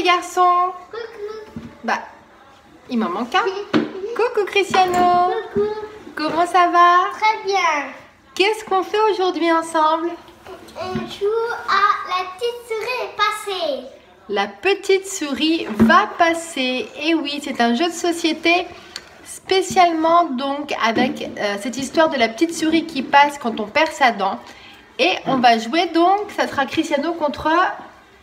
les garçons. Coucou. Bah, il m'en manque un. Coucou Cristiano. Coucou. Comment ça va? Très bien. Qu'est-ce qu'on fait aujourd'hui ensemble? On joue à la petite souris est passée. La petite souris va passer. Et oui, c'est un jeu de société spécialement donc avec cette histoire de la petite souris qui passe quand on perd sa dent. Et on va jouer donc, ça sera Cristiano contre...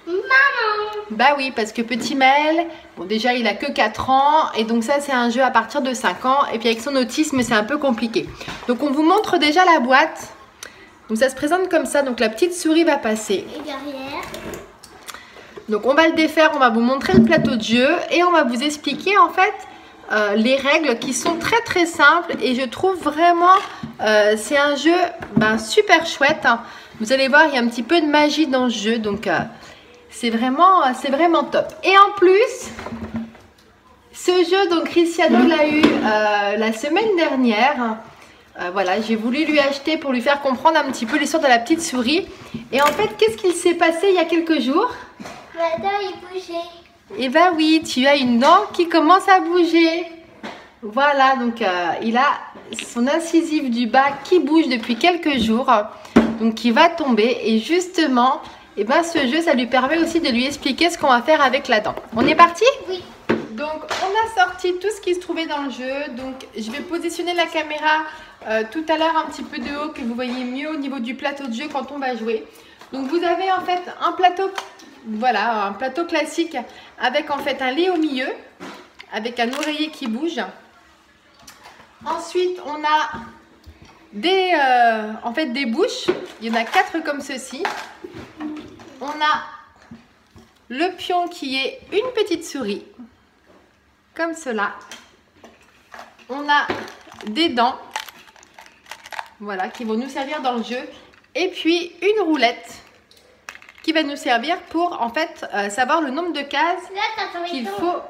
Maman. Bah oui, parce que petit Maël, bon déjà il a que 4 ans et donc ça c'est un jeu à partir de 5 ans et puis avec son autisme c'est un peu compliqué. Donc on vous montre déjà la boîte. Donc ça se présente comme ça, donc la petite souris va passer. Et derrière. Donc on va le défaire, on va vous montrer le plateau de jeu et on va vous expliquer en fait les règles qui sont très très simples et je trouve vraiment c'est un jeu super chouette. Vous allez voir, il y a un petit peu de magie dans le jeu, donc c'est vraiment top. Et en plus, ce jeu, donc Cristiano l'a eu la semaine dernière. Voilà, j'ai voulu lui acheter pour lui faire comprendre un petit peu l'histoire de la petite souris. Et en fait, qu'est-ce qu'il s'est passé il y a quelques jours? Ma dent il bougeait. Eh ben oui, tu as une dent qui commence à bouger. Voilà, donc il a son incisive du bas qui bouge depuis quelques jours. Donc qui va tomber. Et justement, eh ben, ce jeu, ça lui permet aussi de lui expliquer ce qu'on va faire avec la dent. On est parti? Oui. Donc on a sorti tout ce qui se trouvait dans le jeu. Donc je vais positionner la caméra tout à l'heure un petit peu de haut, que vous voyez mieux au niveau du plateau de jeu quand on va jouer. Donc vous avez en fait un plateau, voilà, un plateau classique avec en fait un lait au milieu, avec un oreiller qui bouge. Ensuite on a des bouches. Il y en a 4 comme ceci. On a le pion qui est une petite souris, comme cela. On a des dents, voilà, qui vont nous servir dans le jeu. Et puis une roulette qui va nous servir pour en fait savoir le nombre de cases qu'il faut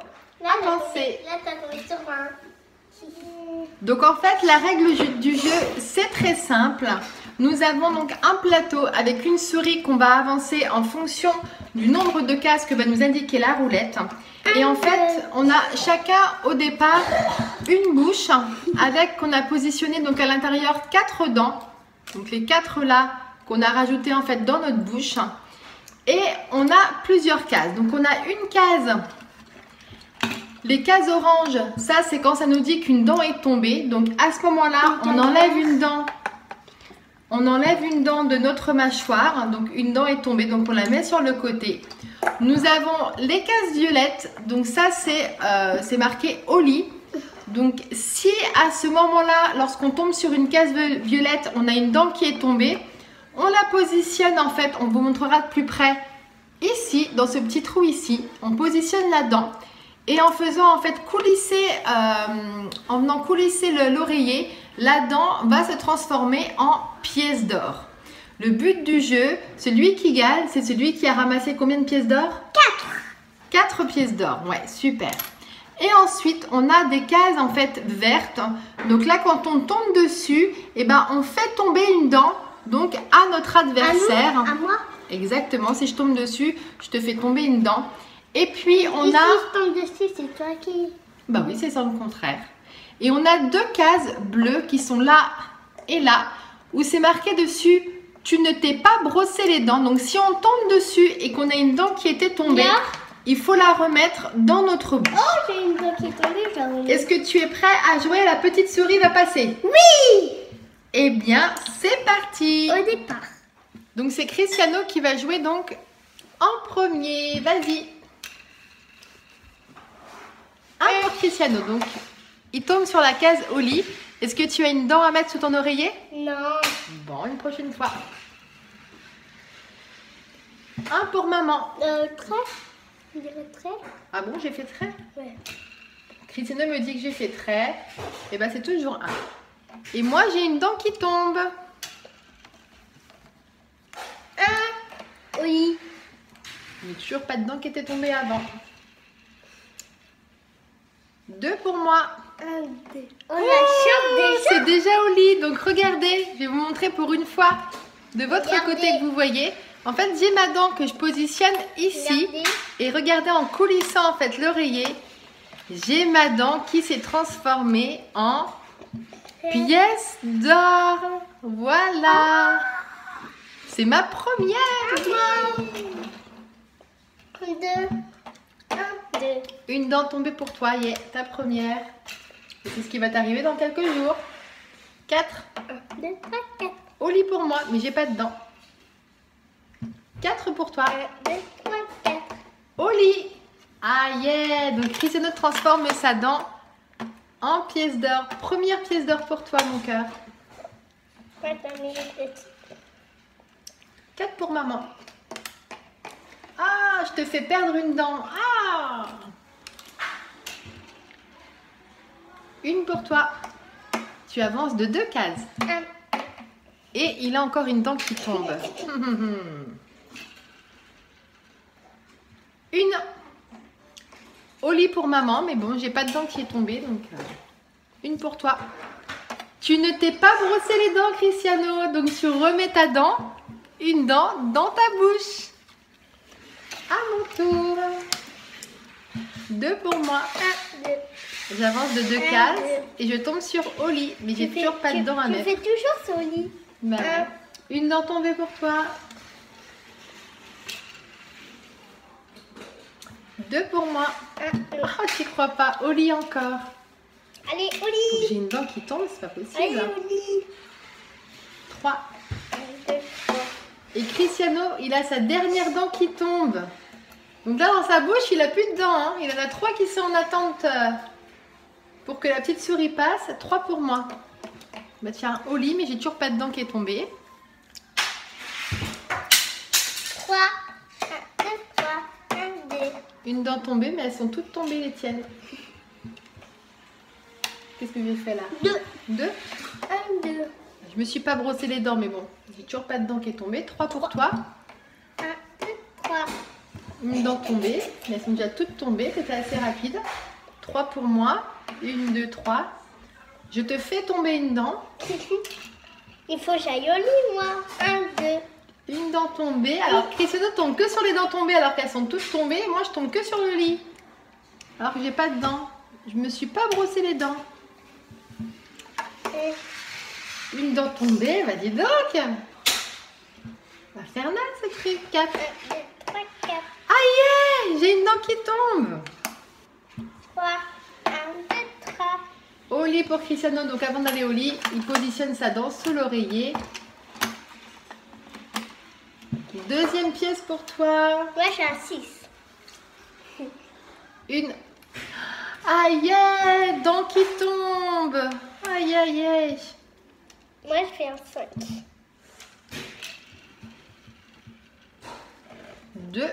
avancer. Là, t'as tombé sur moi. Donc en fait la règle du jeu c'est très simple. Nous avons donc un plateau avec une souris qu'on va avancer en fonction du nombre de cases que va nous indiquer la roulette. Et en fait on a chacun au départ une bouche avec qu'on a positionné donc à l'intérieur 4 dents. Donc les 4 là qu'on a rajouté en fait dans notre bouche. Et on a plusieurs cases. Donc on a une case. Les cases oranges, ça c'est quand ça nous dit qu'une dent est tombée. Donc à ce moment-là, on enlève une dent. On enlève une dent de notre mâchoire. Donc une dent est tombée, donc on la met sur le côté. Nous avons les cases violettes. Donc ça c'est marqué au lit. Donc si à ce moment-là, lorsqu'on tombe sur une case violette, on a une dent qui est tombée, on la positionne en fait, on vous montrera de plus près. Ici, dans ce petit trou ici, on positionne la dent. Et en faisant en fait coulisser, en venant coulisser l'oreiller, la dent va se transformer en pièce d'or. Le but du jeu, celui qui gagne, c'est celui qui a ramassé combien de pièces d'or? 4. 4 pièces d'or, ouais, super. Et ensuite, on a des cases en fait vertes. Donc là, quand on tombe dessus, eh ben, on fait tomber une dent donc à notre adversaire. À moi? Exactement, si je tombe dessus, je te fais tomber une dent. Et puis on Et a... si je tombe dessus, c'est toi qui... Bah oui, c'est ça le contraire. Et on a 2 cases bleues qui sont là et là, où c'est marqué dessus, tu ne t'es pas brossé les dents. Donc si on tombe dessus et qu'on a une dent qui était tombée, là, il faut la remettre dans notre bouche. oh, j'ai une dent qui est tombée. Est-ce que tu es prêt à jouer? La petite souris va passer? Oui. Eh bien, c'est parti. Au départ. Donc c'est Cristiano qui va jouer donc en premier. Vas-y. Un pour Cristiano, donc il tombe sur la case au lit. Est-ce que tu as une dent à mettre sous ton oreiller? Non. Bon, une prochaine fois. Un pour maman. Trait. Je dirais trait. Ah bon, j'ai fait trait? Ouais. Cristiano me dit que j'ai fait trait. Et ben c'est toujours un. Et moi j'ai une dent qui tombe. Oui. Il n'y a toujours pas de dent qui était tombée avant. 2 pour moi. On la chope déjà. C'est déjà au lit, donc regardez, je vais vous montrer pour une fois de votre Regardez. côté que vous voyez. En fait, j'ai ma dent que je positionne ici. Regardez. Et regardez, en coulissant en fait l'oreiller, j'ai ma dent qui s'est transformée en pièce d'or. Voilà. C'est ma première. Deux. Une dent tombée pour toi, yeah, ta première. Et c'est ce qui va t'arriver dans quelques jours. 4. 1, 2, 3, 4. Au lit pour moi, mais j'ai pas de dents. 4 pour toi. 1, 2, 3, 4. Au lit. Ah yeah. Donc Cristiano transforme sa dent en pièce d'or. Première pièce d'or pour toi, mon cœur. 4 pour maman. Ah, je te fais perdre une dent. Ah. Une pour toi. Tu avances de 2 cases. Et il a encore une dent qui tombe. Une. Au lit pour maman, mais bon, j'ai pas de dent qui est tombée, donc une pour toi. Tu ne t'es pas brossé les dents, Cristiano, donc tu remets ta dent, une dent dans ta bouche. À mon tour. 2 pour moi. 1, 2. J'avance de 2 cases et je tombe sur au lit, mais j'ai toujours pas de dents à mettre. Tu fais toujours sur le lit. Bah, une dent tombée pour toi. 2 pour moi. 1, 2. Oh, j'y crois pas. Au lit encore. Allez, au Faut que lit. j'ai une dent qui tombe, c'est pas Allez, possible. au lit. 3. 1, 2, 3. Et Cristiano, il a sa dernière dent qui tombe. Donc là, dans sa bouche, il a plus de dents. Hein. Il en a 3 qui sont en attente pour que la petite souris passe. 3 pour moi. Bah tiens, au lit, mais j'ai toujours pas de dent qui est tombée. 3. 1, 2, 3. 1, 2. Une dent tombée, mais elles sont toutes tombées, les tiennes. Qu'est-ce que j'ai fait là? 2. 2. 1, 2. Je me suis pas brossé les dents, mais bon, j'ai toujours pas de dent qui est tombée. 3 pour toi. 1, 2, 3. Une dent tombée, mais elles sont déjà toutes tombées, c'était assez rapide. 3 pour moi. 1, 2, 3. Je te fais tomber une dent. Il faut que j'aille au lit, moi. 1, 2. Une dent tombée. Alors Cristiano tombe que sur les dents tombées alors qu'elles sont toutes tombées. Moi je tombe que sur le lit. Alors que j'ai pas de dents. Je me suis pas brossé les dents. Une dent tombée, bah dis donc. Infernal ce truc. 4. 1, 2, 3, 4. Ah yeah, j'ai une dent qui tombe. 3. 1, 2, 3. Au lit pour Cristiano. Donc avant d'aller au lit, il positionne sa dent sous l'oreiller. Deuxième pièce pour toi. Moi, j'ai un 6. Une. Aïe, yeah, dent qui tombe. Aïe, aïe, aïe. Moi, je fais un 5. 2.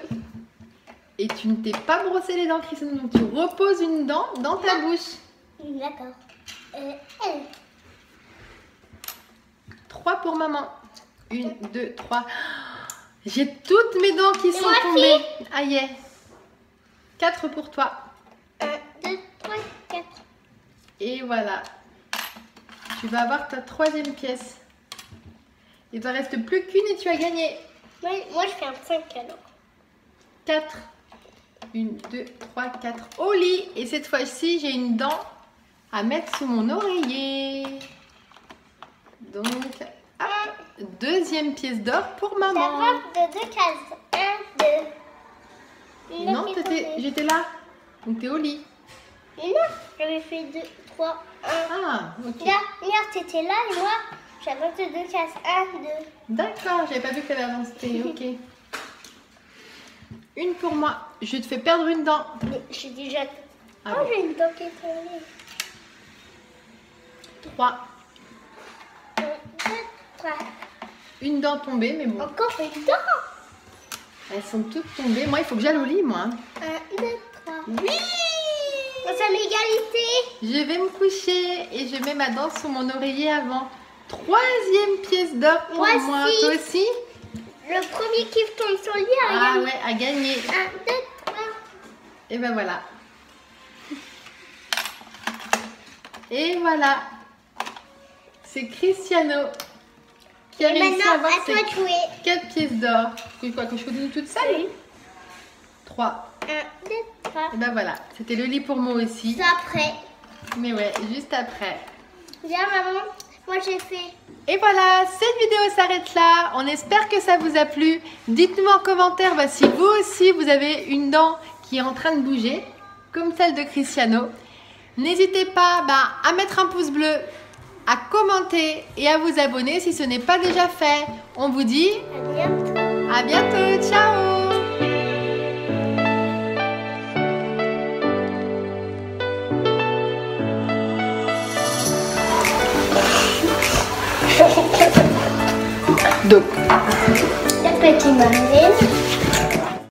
Et tu ne t'es pas brossé les dents, Cristiano. Donc tu reposes une dent dans ta bouche. D'accord. 3 pour maman. 1, 2, 3. J'ai toutes mes dents qui sont moi tombées. Aïe, yeah. 4 pour toi. 1, 2, 3, 4. Et voilà. Tu vas avoir ta troisième pièce. Il ne te reste plus qu'une et tu as gagné. Moi, je fais un 5 alors. 4. 1, 2, 3, 4. Au lit. Et cette fois-ci, j'ai une dent à mettre sous mon oreiller. Donc, hop, deuxième pièce d'or pour Ça maman. va de 2 cases. 1, 2. Non, j'étais là. Donc, t'es au lit. Non, j'avais fait 2, 3, 1. Ah, ok. Là, regarde, t'étais là et moi, j'avais fait 2 cases. 1, 2. D'accord, j'avais pas vu que t'avais avancé. Ok. Une pour moi. Je te fais perdre une dent. Mais j'ai déjà. Ah Oh, bon. j'ai une dent qui est tombée. 3. 1, 2, 3. Une dent tombée, mais bon. Encore une dent. Elles sont toutes tombées. Moi, il faut que j'aille au lit, moi. 1, 2, 3. Oui! C'est à l'égalité. Je vais me coucher et je mets ma dent sous mon oreiller avant. Troisième pièce d'or pour Moi moi. aussi. Toi aussi? Le premier qui tombe sur le lit a Ah gagné. ouais, à gagner. 1, 2, 3. Et ben voilà. Et voilà. C'est Cristiano qui a Et réussi à maintenant, avoir à toi de jouer. 4 pièces d'or. Tu quoi, que je continue toute seule? Oui. 3. 1, 2, 3. Et ben voilà, c'était le lit pour moi aussi. C'est après. Mais ouais, juste après. Viens, maman. Moi, j'ai fait. Et voilà, cette vidéo s'arrête là. On espère que ça vous a plu. Dites-nous en commentaire si vous aussi vous avez une dent qui est en train de bouger, comme celle de Cristiano. N'hésitez pas à mettre un pouce bleu, à commenter et à vous abonner si ce n'est pas déjà fait. On vous dit À bientôt. à bientôt. Ciao. Donc, Le petit marine.